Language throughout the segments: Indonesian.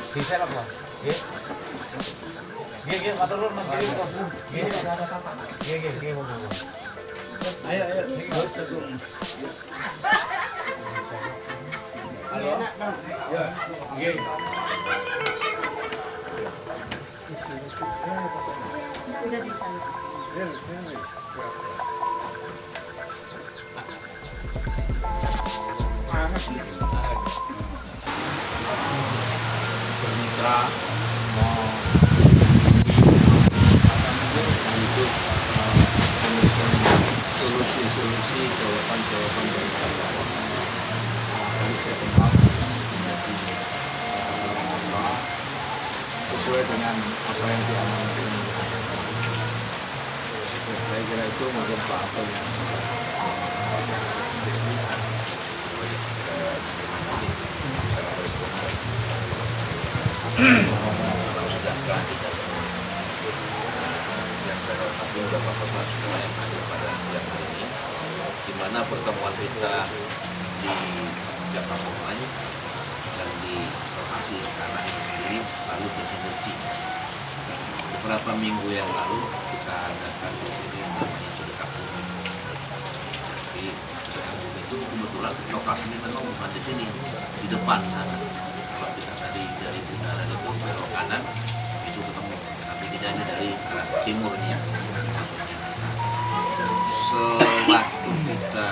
Bisa apa? Nggih. Nggih, matur nuwun Mas. Nggih. Nggih, monggo. Ayo, Bos Teguh. Halo. Ya, nggih. Udah di sana. Bermitra mau untuk memberikan solusi-solusi jawaban-jawaban dari karyawan dan setempat menjadi sesuai dengan apa yang diamankan. Saya kira itu mungkin Pak Abel yang di mana pertemuan kita di Jakarta dan di lokasi tanah ini sendiri lalu bersinergi. Beberapa minggu yang lalu kita adakan di sini namanya sedekah bumi. Jadi sedekah bumi itu kebetulan lokasinya memang bukan di sini, di depan sana. Kalau kita tadi dari bundaran itu belok kanan itu ketemu, tapi kita ini dari arah timurnya. Sewaktu kita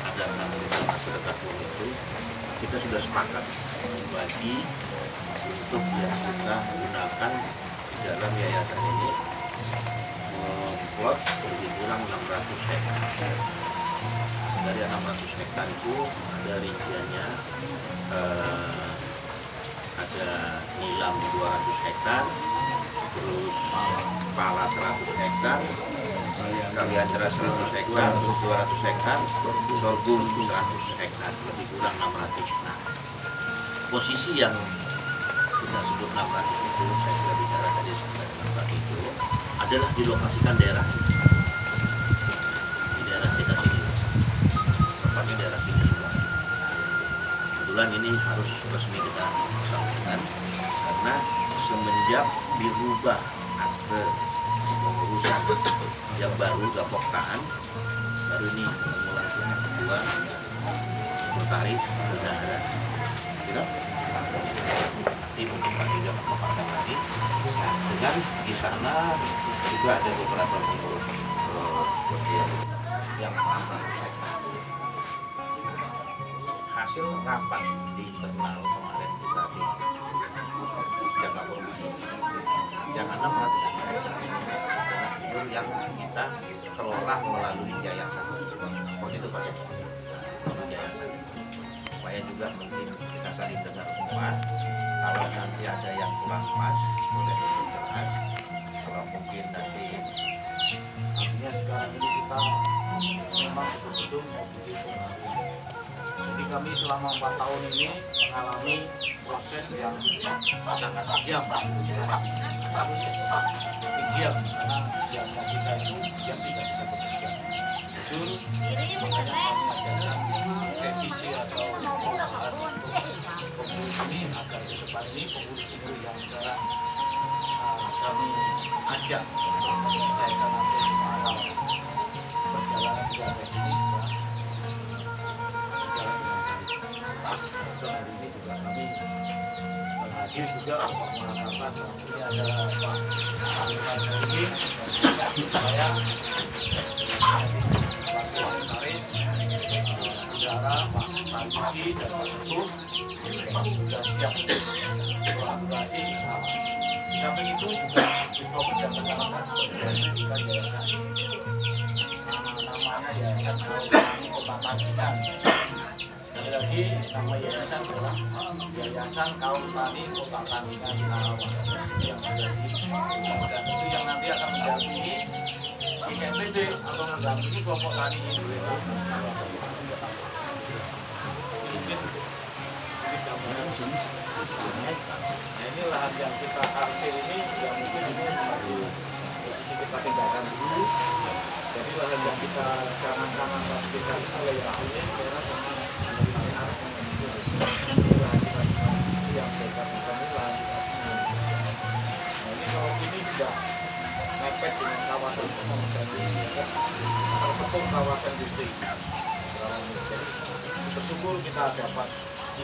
adakan sedekah bumi itu, kita sudah sepakat membagi untuk yang kita gunakan di dalam yayasan ini memplot lebih kurang 600 hektar. Dari 600 hektar itu ada rinciannya, ada nilam 200 hektar, terus pala 100 hektar, kalian 100 hektar, 200 hektar, sorghum 100 hektar, lebih kurang 600. Nah, posisi yang kita sebut 600 itu, saya sudah bicara tadi sebenarnya 600 itu adalah dilokasikan daerah di daerah kita sini, tepatnya daerah sini semua. Kebetulan ini harus resmi kita sampaikan karena semenjak dirubah akte pengurusan yang baru Gapoktaan, baru ini pengulang kedua bertarik sudah ada tidak tim untuk juga memaparkan lagi. Nah, dengan di sana juga ada beberapa pengurus yang hasil rapat di internal kemarin kita di Jakarta yang 600 itu yang kita kelola melalui yayasan seperti itu Pak ya, melalui yayasan supaya juga mungkin kita saling dengar semua. Kalau nanti ada yang kurang pas boleh dijelaskan. Kalau mungkin nanti Artinya sekarang ini kita memang betul-betul mau bikin pengaruh. Jadi kami selama 4 tahun ini mengalami proses yang sangat diam. Proses diam karena diamnya kita itu diam tidak bisa bekerja. Jujur, makanya kami adakan revisi atau perubahan untuk pengurus ini agar ke depan ini pengurus-pengurus yang sekarang kami ajak untuk menyelesaikan nanti hal perjalanan di atas ini sudah berjalan dengan baik. Dan hari ini juga kami hadir juga untuk mengatakan bahwa ini ada Pak Aliman Nurdi dan saya Pak Sekretaris Udara Pak Tariki dan Pak Teguh sudah siap kolaborasi. Di samping itu juga Bispo Penjagaan pendidikan yayasan namanya Yayasan Kaum Tani Kota Pacitan. Sekali lagi nama yayasan adalah Yayasan Kaum Tani Kota Pacitan Karawang yang menjadi dan itu yang nanti akan mendampingi INTB atau mendampingi kelompok tani ini. Nah ini lahan yang kita hasil ini yang mungkin ini posisi kita tinggalkan dulu. Jadi lahan yang kita kanan-kanan kita wilayah ini daerah sama lahan kita yang dekat ini lahan tidak mepet dengan kawasan kawasan terkepung kawasan industri. Jadi bersyukur kita dapat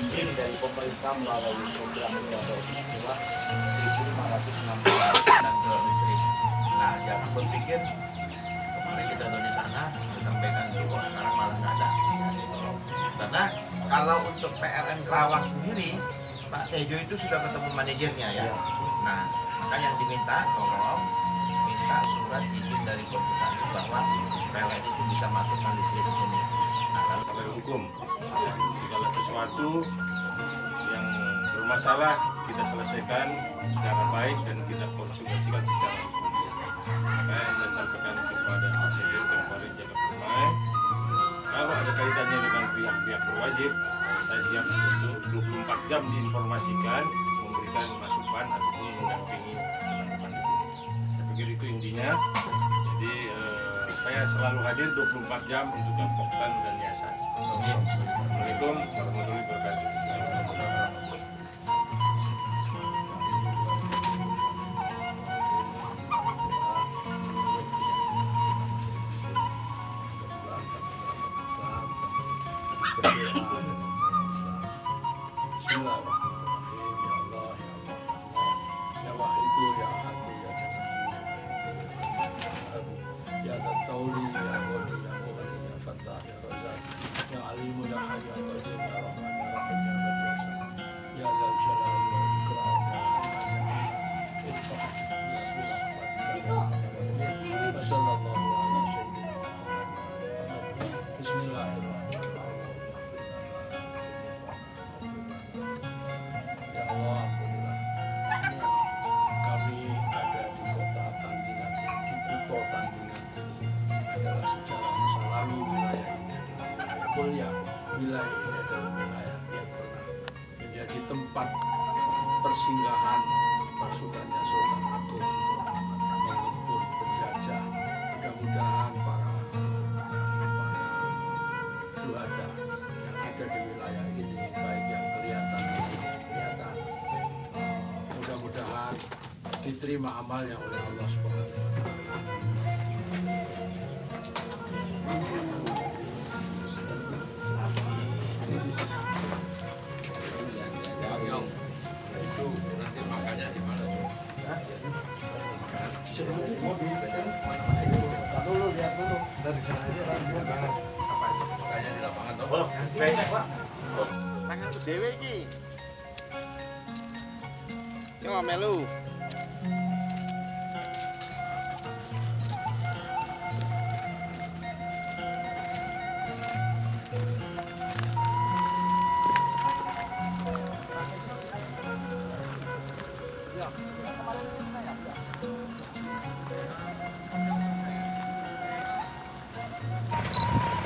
izin dari pemerintah melalui program ini atau istilah 1.560 dan ke listrik. Nah, jangan berpikir kemarin kita udah di sana disampaikan kok sekarang malah nggak ada. Karena kalau untuk PLN Kerawang sendiri, Pak Tejo itu sudah ketemu manajernya ya. Nah, maka yang diminta tolong minta surat izin dari Perhutani bahwa PLN itu bisa masukkan listrik ke sini. Nah, lalu sampai hukum, segala sesuatu yang bermasalah kita selesaikan secara baik dan kita konsultasikan secara hukum. Makanya saya sampaikan kepada Pak Tejo kemarin jaga permai, kalau ada kaitannya dengan pihak-pihak berwajib, saya siap untuk 24 jam diinformasikan, memberikan masukan ataupun mendampingi teman-teman di sini. Saya pikir itu intinya. Jadi saya selalu hadir 24 jam untuk Poktan dan Yayasan. Assalamualaikum warahmatullahi wabarakatuh. Wilayah ini adalah wilayah yang pernah menjadi tempat persinggahan pasukannya Sultan Agung untuk mengepung penjajah. Mudah-mudahan para syuhada yang ada di wilayah ini, baik yang kelihatan maupun tidak kelihatan, mudah-mudahan diterima amalnya oleh Allah Subhanahu wa Ta'ala. dari sana aja banget. apa itu makanya di lapangan toh? Oh, becek Pak. Tangan ku dhewe iki. Yo melu.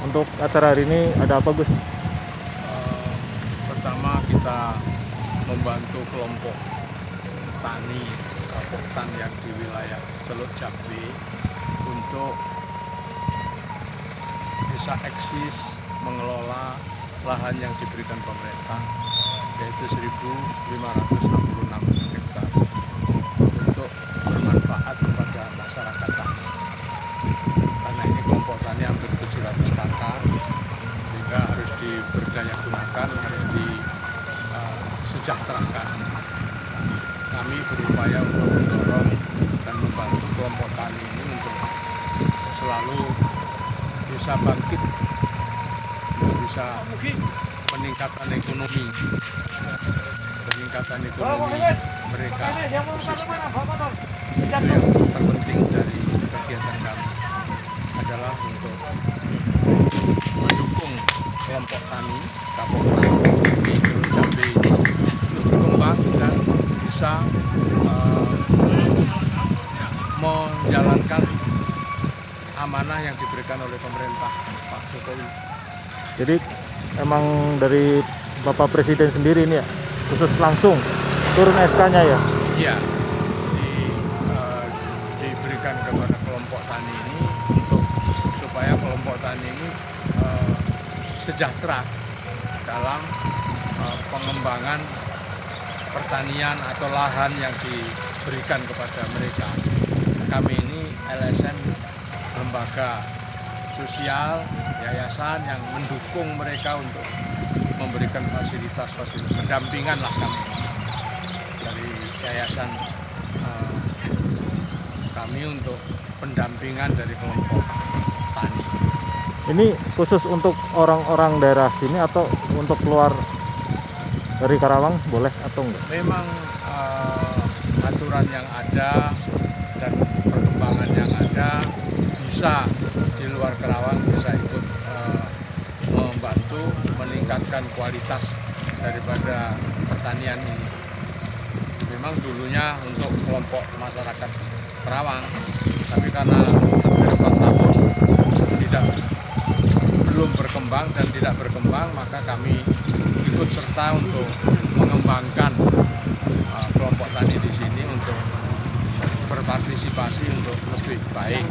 Untuk acara hari ini ada apa, Gus? Pertama kita membantu kelompok tani Poktan yang di wilayah Teluk Jambe untuk bisa eksis mengelola lahan yang diberikan pemerintah, yaitu 1.566 hektar untuk bermanfaat kepada masyarakat tani. Karena ini kelompok tani hampir 700 kakak, sehingga harus diberdayagunakan, harus disejahterakan. Kami berupaya untuk mendorong dan membantu kelompok tani ini untuk selalu bisa bangkit, untuk bisa peningkatan ekonomi mereka, khususnya. Yang terpenting dari kegiatan kami adalah untuk mendukung kelompok tani Kapoktan di Teluk Jambe ini untuk berkembang dan bisa menjalankan amanah yang diberikan oleh pemerintah Pak Jokowi. Jadi emang dari Bapak Presiden sendiri ini ya, khusus langsung turun SK-nya ya? Iya, diberikan kepada kelompok tani ini untuk supaya kelompok tani ini sejahtera dalam pengembangan pertanian atau lahan yang diberikan kepada mereka. kami ini LSM lembaga sosial, yayasan yang mendukung mereka untuk memberikan fasilitas pendampingan lah kami dari yayasan kami untuk pendampingan dari kelompok tani. Ini khusus untuk orang-orang daerah sini atau untuk keluar dari Karawang boleh atau enggak? Memang aturan yang ada dan perkembangan yang ada bisa di luar Karawang bisa ikut membantu meningkatkan kualitas daripada pertanian ini. Memang dulunya untuk kelompok masyarakat Karawang, tapi karena beberapa tahun belum berkembang dan tidak berkembang, maka kami ikut serta untuk mengembangkan kelompok tani di sini untuk berpartisipasi untuk lebih baik.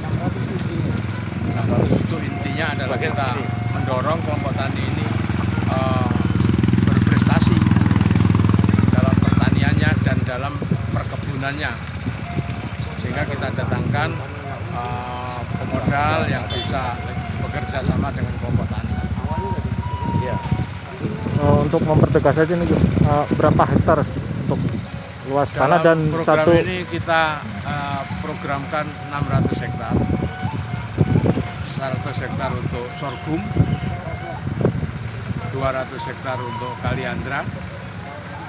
Nah, itu intinya adalah kita mendorong kelompok tani ini berprestasi dalam pertaniannya dan dalam perkebunannya, sehingga kita datangkan pemodal yang bisa bekerja sama dengan kelompok tani. Ya. Untuk mempertegas aja nih Gus, berapa hektar untuk luas tanah dan program satu ini kita programkan 600 hektar. 100 hektar untuk sorghum, 200 hektar untuk kaliandra,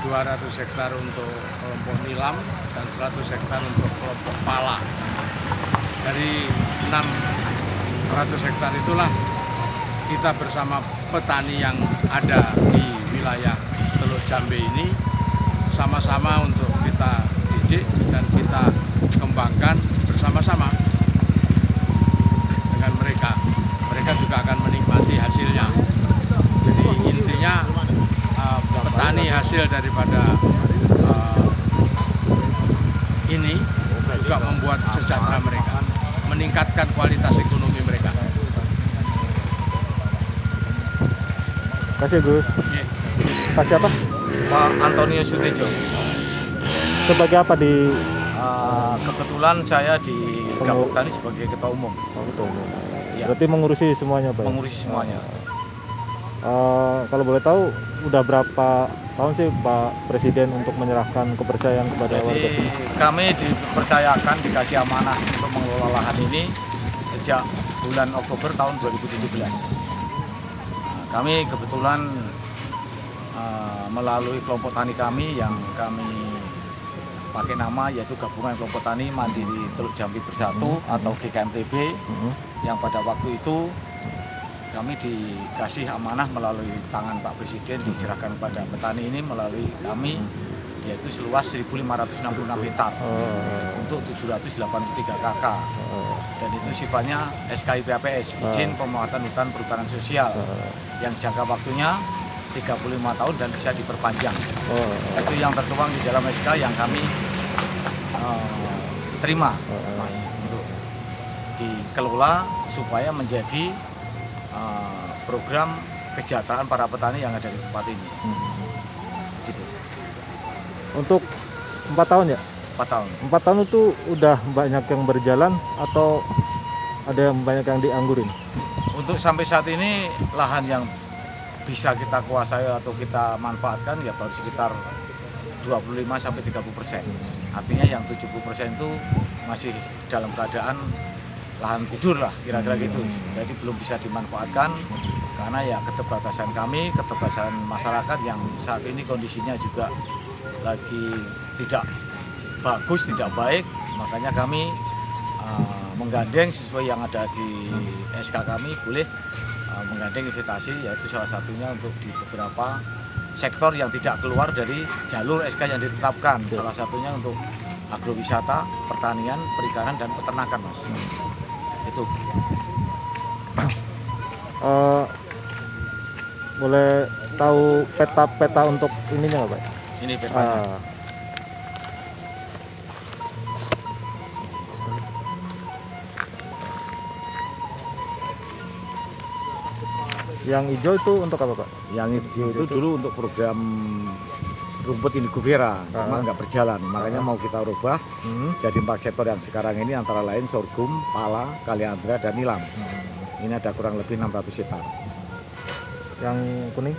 200 hektar untuk kelompok nilam, dan 100 hektar untuk kelompok pala. Dari 600 hektar itulah kita bersama petani yang ada di wilayah Teluk Jambe ini sama-sama untuk kita didik dan kita kembangkan bersama-sama dengan mereka. Mereka juga akan menikmati hasilnya. Jadi intinya petani hasil daripada ini juga membuat sejahtera mereka, meningkatkan kualitas ekonomi mereka. kasih Gus. Pak siapa? Pak Antonio Sutejo. Sebagai apa di Kebetulan saya di Gabung Tani sebagai ketua umum. Ya. Berarti mengurusi semuanya Pak? Mengurusi semuanya. Kalau boleh tahu udah berapa tahun sih Pak Presiden untuk menyerahkan kepercayaan kepada warga Jadi sini? kami dipercayakan, dikasih amanah untuk mengelola lahan ini sejak bulan Oktober tahun 2017. Kami kebetulan melalui kelompok tani kami yang kami pakai nama yaitu Gabungan Kelompok Tani Mandiri Teluk Jambe Bersatu atau GKMTB, yang pada waktu itu kami dikasih amanah melalui tangan Pak Presiden diserahkan kepada petani ini melalui kami, yaitu seluas 1.566 hektar untuk 783 KK, dan itu sifatnya SKIPAPS, izin pemanfaatan hutan perhutanan sosial, yang jangka waktunya 35 tahun dan bisa diperpanjang. Itu yang tertuang di dalam SK yang kami terima, Mas, untuk dikelola supaya menjadi program kesejahteraan para petani yang ada di tempat ini. Gitu. Untuk 4 tahun ya? 4 tahun. 4 tahun itu udah banyak yang berjalan atau ada yang banyak yang dianggurin? Untuk sampai saat ini lahan yang bisa kita kuasai atau kita manfaatkan ya baru sekitar 25-30%. Artinya yang 70% itu masih dalam keadaan lahan tidur lah, kira-kira gitu. Jadi belum bisa dimanfaatkan karena ya keterbatasan kami, keterbatasan masyarakat yang saat ini kondisinya juga lagi tidak bagus, tidak baik. Makanya kami menggandeng sesuai yang ada di SK kami, boleh menggandeng investasi, yaitu salah satunya untuk di beberapa sektor yang tidak keluar dari jalur SK yang ditetapkan. Salah satunya untuk agrowisata, pertanian, perikanan, dan peternakan, Mas. Itu. Boleh tahu peta-peta untuk ininya nggak Pak? Ini petanya. Yang hijau itu untuk apa Pak? Yang hijau itu dulu untuk program rumput indigo vera, cuma nggak berjalan. Makanya mau kita rubah jadi 4 sektor yang sekarang ini antara lain sorghum, pala, kaliandra, dan nilam. Ini ada kurang lebih 600 hektar. Yang kuning?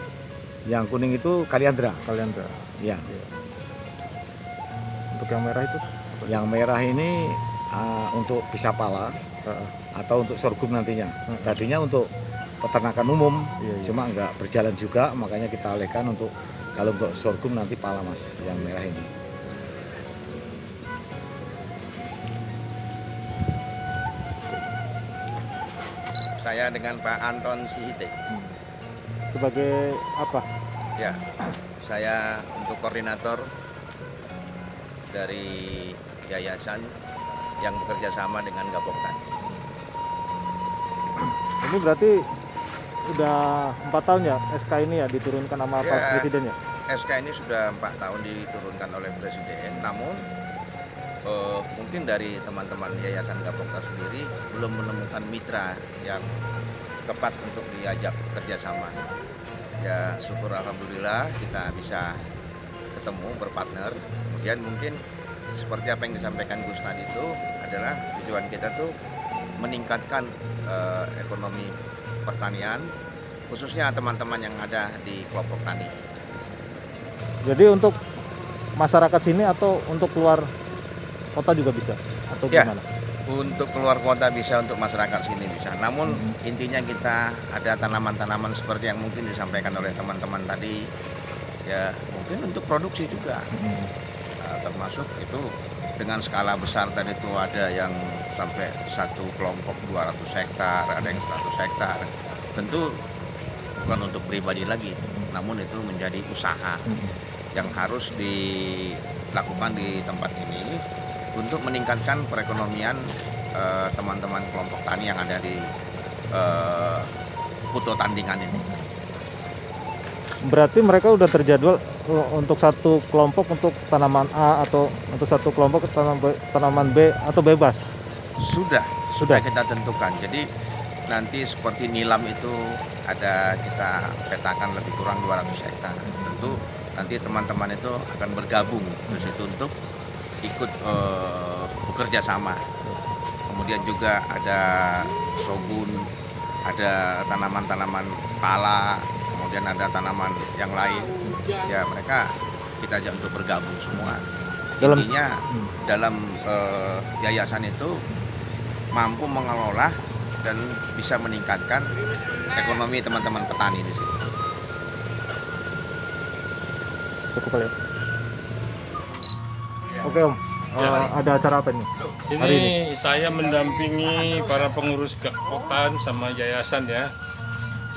Yang kuning itu kaliandra. Kaliandra. Ya. Untuk yang merah itu? Yang merah ini untuk bisa pala atau untuk sorghum nantinya. Tadinya untuk peternakan umum, cuma nggak berjalan juga, makanya kita alihkan untuk kalau untuk sorghum nanti pala mas, yang merah ini. Saya dengan Pak Anton Sihite. Sebagai apa? Ya, saya untuk koordinator dari yayasan yang bekerja sama dengan Gapoktan. Ini berarti udah 4 tahun ya SK ini ya diturunkan sama Pak Presiden ya? SK ini sudah 4 tahun diturunkan oleh Presiden, namun mungkin dari teman-teman Yayasan Gapoktan sendiri belum menemukan mitra yang tepat untuk diajak kerjasama. Ya syukur alhamdulillah kita bisa ketemu berpartner. Kemudian mungkin seperti apa yang disampaikan Gus tadi itu adalah tujuan kita tuh meningkatkan ekonomi pertanian, khususnya teman-teman yang ada di kelompok tani. Jadi untuk masyarakat sini atau untuk keluar kota juga bisa? Atau Ya, gimana? untuk keluar kota bisa, untuk masyarakat sini bisa. Namun intinya kita ada tanaman-tanaman seperti yang mungkin disampaikan oleh teman-teman tadi. Ya mungkin untuk produksi juga. Termasuk itu dengan skala besar tadi itu ada yang sampai satu kelompok 200 hektar, ada yang 100 hektar. Tentu bukan untuk pribadi lagi, namun itu menjadi usaha yang harus dilakukan di tempat ini untuk meningkatkan perekonomian teman-teman kelompok tani yang ada di Puto Tandingan ini. Berarti mereka udah terjadwal untuk satu kelompok untuk tanaman A atau untuk satu kelompok tanaman B atau bebas? Sudah kita tentukan. Jadi nanti seperti nilam itu ada kita petakan lebih kurang 200 hektar. Tentu nanti teman-teman itu akan bergabung di situ untuk ikut bekerja sama. Kemudian juga ada sogun, ada tanaman-tanaman pala, kemudian ada tanaman yang lain. Ya mereka kita ajak untuk bergabung semua. Intinya dalam yayasan itu mampu mengelola dan bisa meningkatkan ekonomi teman-teman petani di sini. Cukup kali ya? Oke Om, ada acara apa nih? Hari ini saya mendampingi para pengurus Gapoktan sama yayasan ya.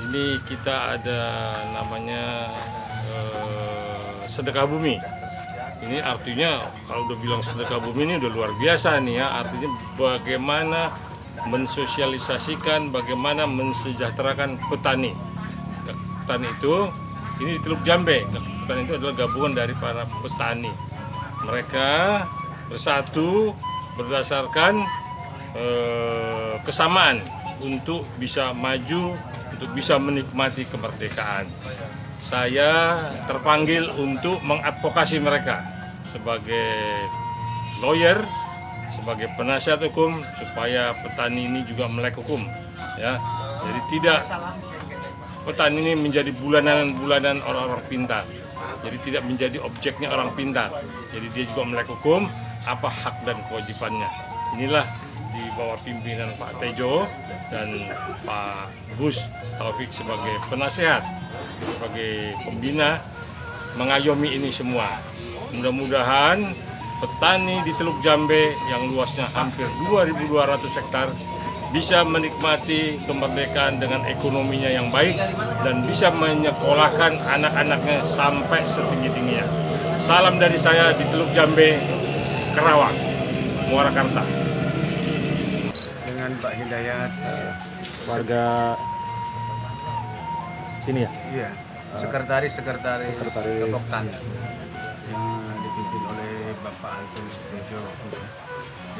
Ini kita ada namanya sedekah bumi. Ini artinya kalau udah bilang sedekah bumi ini udah luar biasa nih ya. Artinya bagaimana mensosialisasikan, bagaimana mensejahterakan petani. Petani itu ini di Teluk Jambe. Petani itu adalah gabungan dari para petani. Mereka bersatu berdasarkan kesamaan untuk bisa maju, untuk bisa menikmati kemerdekaan. Saya terpanggil untuk mengadvokasi mereka sebagai lawyer, sebagai penasihat hukum supaya petani ini juga melek hukum, ya. Jadi tidak petani ini menjadi bulanan orang-orang pintar. Jadi tidak menjadi objeknya orang pintar. Jadi dia juga melek hukum, apa hak dan kewajibannya. Inilah di bawah pimpinan Pak Tejo dan Pak Gus Taufik sebagai penasehat, sebagai pembina, mengayomi ini semua. Mudah-mudahan petani di Teluk Jambe yang luasnya hampir 2.200 hektar bisa menikmati kemerdekaan dengan ekonominya yang baik dan bisa menyekolahkan anak-anaknya sampai setinggi-tingginya. Salam dari saya di Teluk Jambe, Kerawang, Muarakarta. Dengan Pak Hidayat, warga sini ya? iya, sekretaris Gapoktan yang dipimpin oleh Bapak Anton Sihite.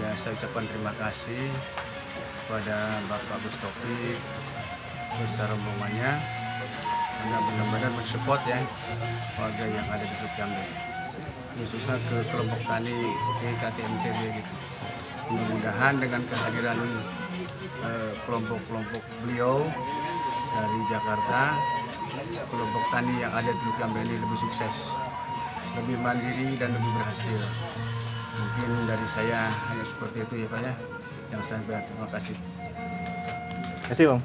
Ya, saya ucapkan terima kasih kepada Bapak Gus Taufik beserta rombongannya Anda benar-benar mensupport ya warga yang ada di Teluk Jambe, khususnya ke kelompok tani KTMTB gitu. Mudah-mudahan dengan kehadiran kelompok-kelompok beliau dari Jakarta, kelompok tani yang ada di Teluk Jambe ini lebih sukses, lebih mandiri dan lebih berhasil. Mungkin dari saya hanya seperti itu ya Pak ya. Yang saya terima kasih. Terima kasih Bang.